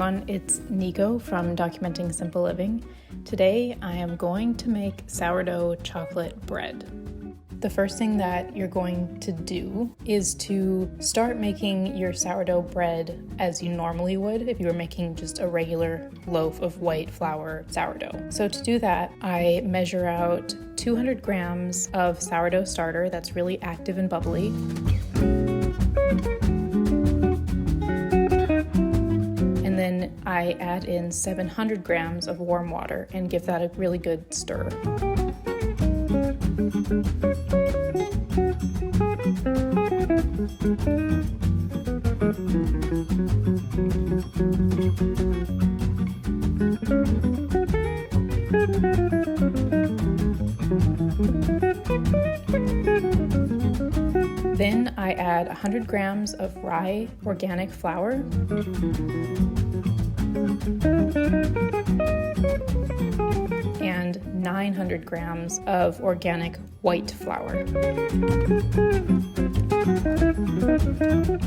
everyone, it's Nico from Documenting Simple Living. Today I am going to make sourdough chocolate bread. The first thing that you're going to do is to start making your sourdough bread as you normally would if you were making just a regular loaf of white flour sourdough. So to do that, I measure out 200 grams of sourdough starter that's really active and bubbly. And then I add in 700 grams of warm water and give that a really good stir. Then I add 100 grams of rye organic flour and 900 grams of organic white flour.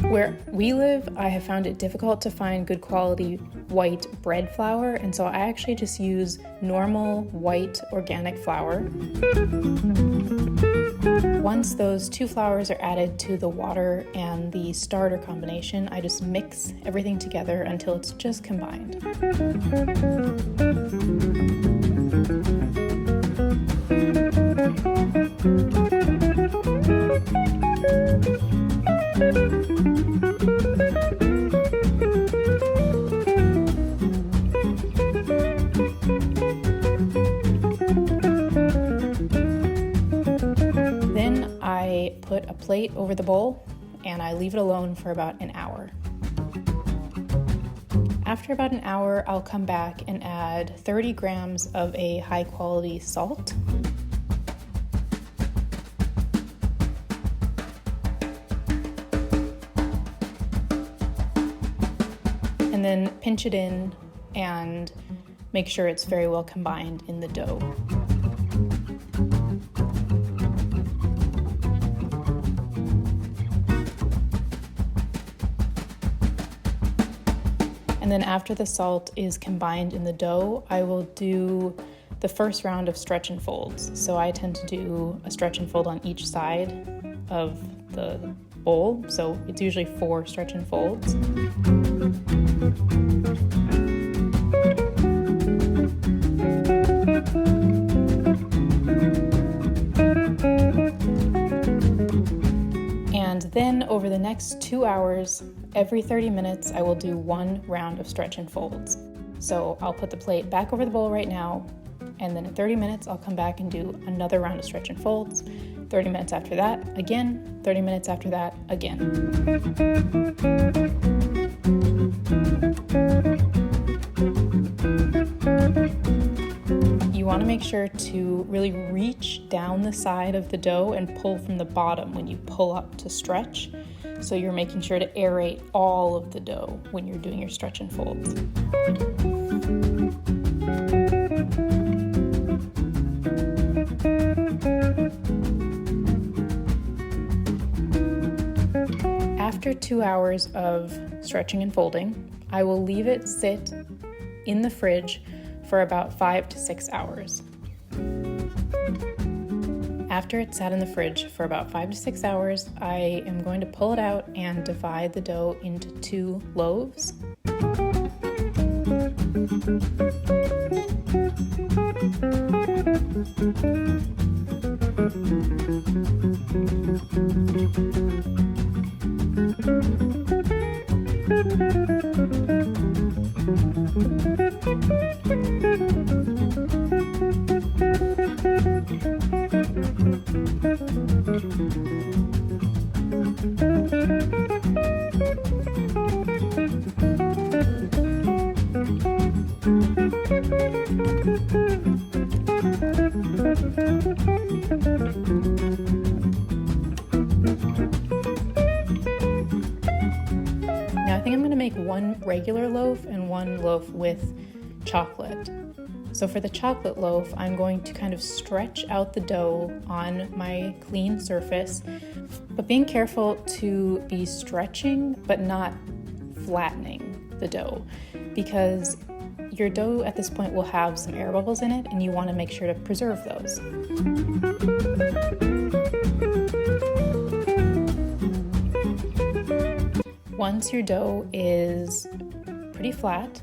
Where we live, I have found it difficult to find good quality white bread flour, and so I actually just use normal white organic flour. Once those two flours are added to the water and the starter combination, I just mix everything together until it's just combined. Then I put a plate over the bowl and I leave it alone for about an hour. After about an hour, I'll come back and add 30 grams of a high quality salt. And then pinch it in and make sure it's very well combined in the dough. And then after the salt is combined in the dough, I will do the first round of stretch and folds. So I tend to do a stretch and fold on each side of the bowl. So it's usually 4 stretch and folds. And then over the next 2 hours, every 30 minutes, I will do 1 round of stretch and folds. So I'll put the plate back over the bowl right now, and then in 30 minutes, I'll come back and do another round of stretch and folds. 30 minutes after that, again. 30 minutes after that, again. You want to make sure to really reach down the side of the dough and pull from the bottom when you pull up to stretch. So you're making sure to aerate all of the dough when you're doing your stretch and folds. After 2 hours of stretching and folding, I will leave it sit in the fridge for about 5 to 6 hours. After it's sat in the fridge for about 5 to 6 hours, I am going to pull it out and divide the dough into 2 loaves. Now I think I'm going to make 1 regular loaf and 1 loaf with chocolate. So for the chocolate loaf, I'm going to kind of stretch out the dough on my clean surface, but being careful to be stretching but not flattening the dough, because your dough at this point will have some air bubbles in it, and you want to make sure to preserve those. Once your dough is pretty flat,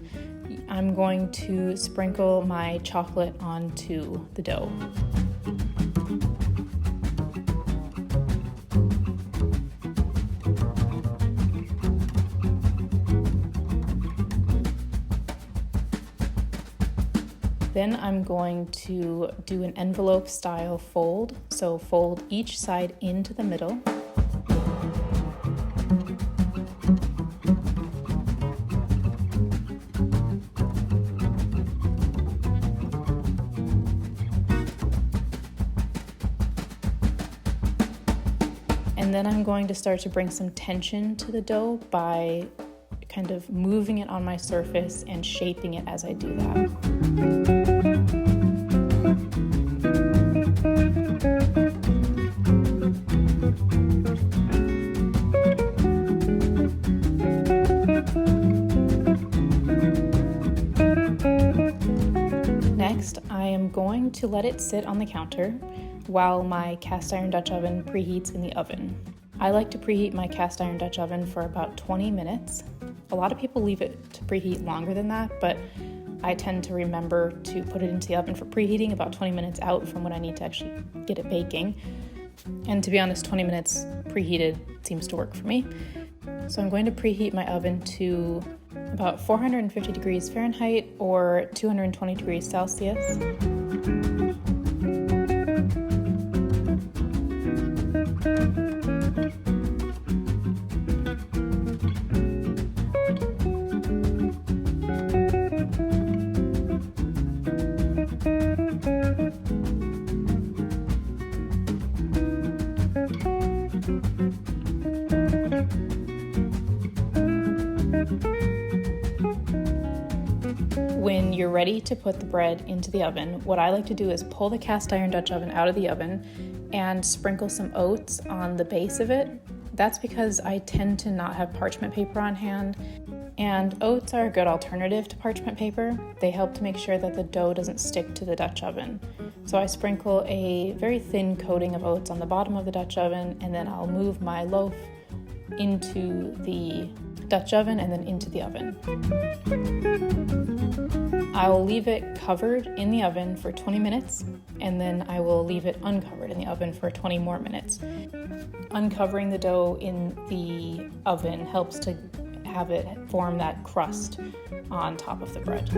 I'm going to sprinkle my chocolate onto the dough. Then I'm going to do an envelope style fold. So fold each side into the middle. And then I'm going to start to bring some tension to the dough by kind of moving it on my surface and shaping it as I do that. Next, I am going to let it sit on the counter while my cast iron Dutch oven preheats in the oven. I like to preheat my cast iron Dutch oven for about 20 minutes. A lot of people leave it to preheat longer than that, but I tend to remember to put it into the oven for preheating about 20 minutes out from when I need to actually get it baking. And to be honest, 20 minutes preheated seems to work for me. So I'm going to preheat my oven to about 450 degrees Fahrenheit or 220 degrees Celsius. When you're ready to put the bread into the oven, what I like to do is pull the cast iron Dutch oven out of the oven and sprinkle some oats on the base of it. That's because I tend to not have parchment paper on hand, and oats are a good alternative to parchment paper. They help to make sure that the dough doesn't stick to the Dutch oven. So I sprinkle a very thin coating of oats on the bottom of the Dutch oven, and then I'll move my loaf into the Dutch oven and then into the oven. I will leave it covered in the oven for 20 minutes, and then I will leave it uncovered in the oven for 20 more minutes. Uncovering the dough in the oven helps to have it form that crust on top of the bread.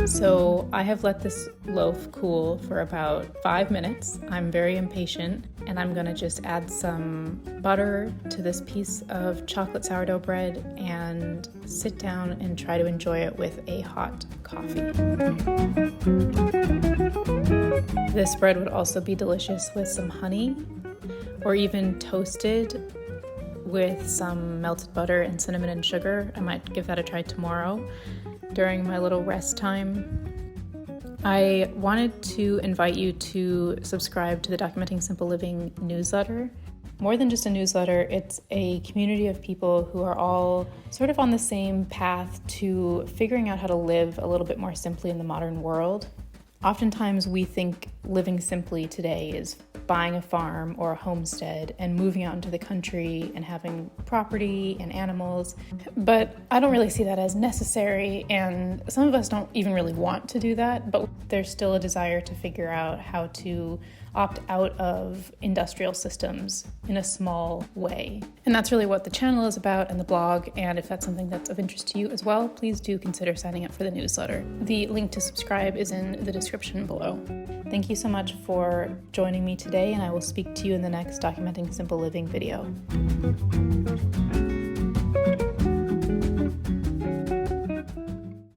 So I have let this loaf cool for about 5 minutes. I'm very impatient, and I'm gonna just add some butter to this piece of chocolate sourdough bread and sit down and try to enjoy it with a hot coffee. This bread would also be delicious with some honey, or even toasted with some melted butter and cinnamon and sugar. I might give that a try tomorrow during my little rest time. I wanted to invite you to subscribe to the Documenting Simple Living newsletter. More than just a newsletter, it's a community of people who are all sort of on the same path to figuring out how to live a little bit more simply in the modern world. Oftentimes we think living simply today is buying a farm or a homestead and moving out into the country and having property and animals. But I don't really see that as necessary, and some of us don't even really want to do that, but there's still a desire to figure out how to opt out of industrial systems in a small way. And that's really what the channel is about and the blog, and if that's something that's of interest to you as well, please do consider signing up for the newsletter. The link to subscribe is in the description below. Thank you so much for joining me today, and I will speak to you in the next Documenting Simple Living video.